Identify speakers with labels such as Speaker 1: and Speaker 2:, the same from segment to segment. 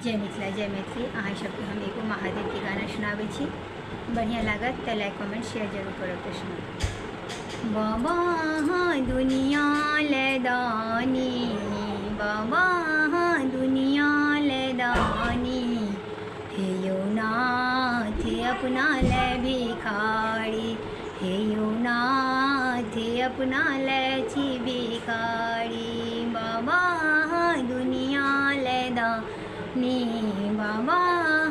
Speaker 1: जय मिथिला जय मैथिली। अहाँ सबके हम एगो महादेव के गाना सुनाबै छी। बढ़िया लागत तो लाइक कमेंट शेयर जरूर करब। तो सुनो। बाबा हाँ दुनिया लैदानी, बाबा हाँ दुनिया लैदानी, हे यो नाथ अपना ले भिखारी, हे यो नाथ अपना ले छी भिखारी। बाबा हाँ दुनिया लैदानी, बाबा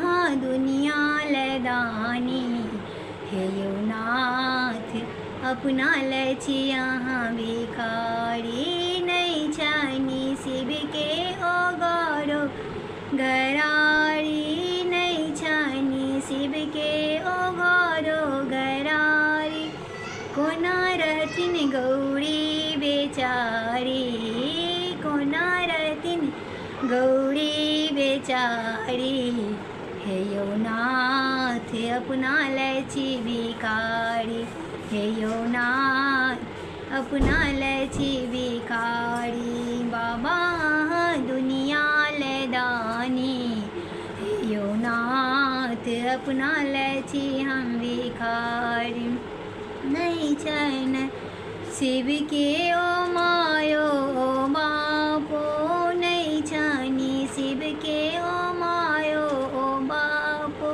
Speaker 1: हाँ दुनिया लैदानी, हे यो नाथ अपना ले छी यहाँ भिखारी। नहीं छानी शिव के ओ गौरो गरारी, नहीं छानी शिव के ओ गौरो गरारी, कोना रहथिन गौरी बेचारी, कोना रहथिन गौरी बेचारी, हे यो नाथ अपना ले छी भिखारी, हे यो नाथ अपना ले छी भिखारी। बाबा दुनिया लैदानी, हे यो नाथ अपना ले छी हम भिखारी। नहीं छन शिव के ओ मायो ओ बापो, नहीं छानी शिव के ओ मायो ओ बापो,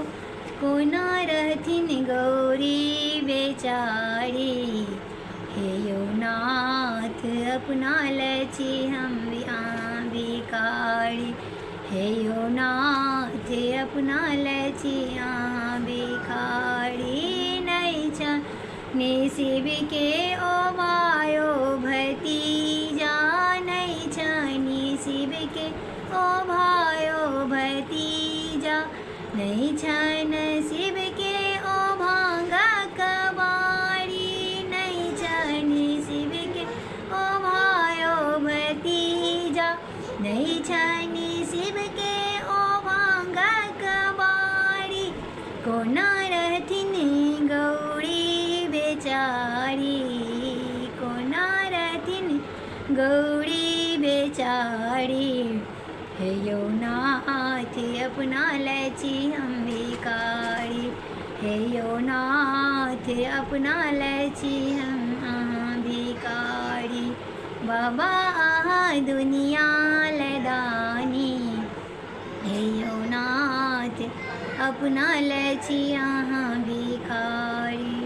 Speaker 1: कोना रहथिन गौरी बेचारी, हे यो नाथ अपना ले छी हम भिखारी, हे यो नाथ अपना ले छी भिखारी। नहीं छानी शिव के ओ मायो भतीजा, नहीं छानी शिव के ओ भायो भतीजा, नहीं छन शिव के ओ भांगा कबाड़ी, नहीं छानी शिव के ओ भायो भतीजा, नहीं छानी शिव के ओ भांगा कबाड़ी, कोना रहथिन गौरी बेचारी, कोना रहथिन गौरी बेचारी, हे यो नाथ अपना ले छी हम भिखारी, हे यो नाथ अपना ले छी हम भिखारी। बाबा दुनिया लैदानी, हे यो नाथ अपना ले छी भिखारी।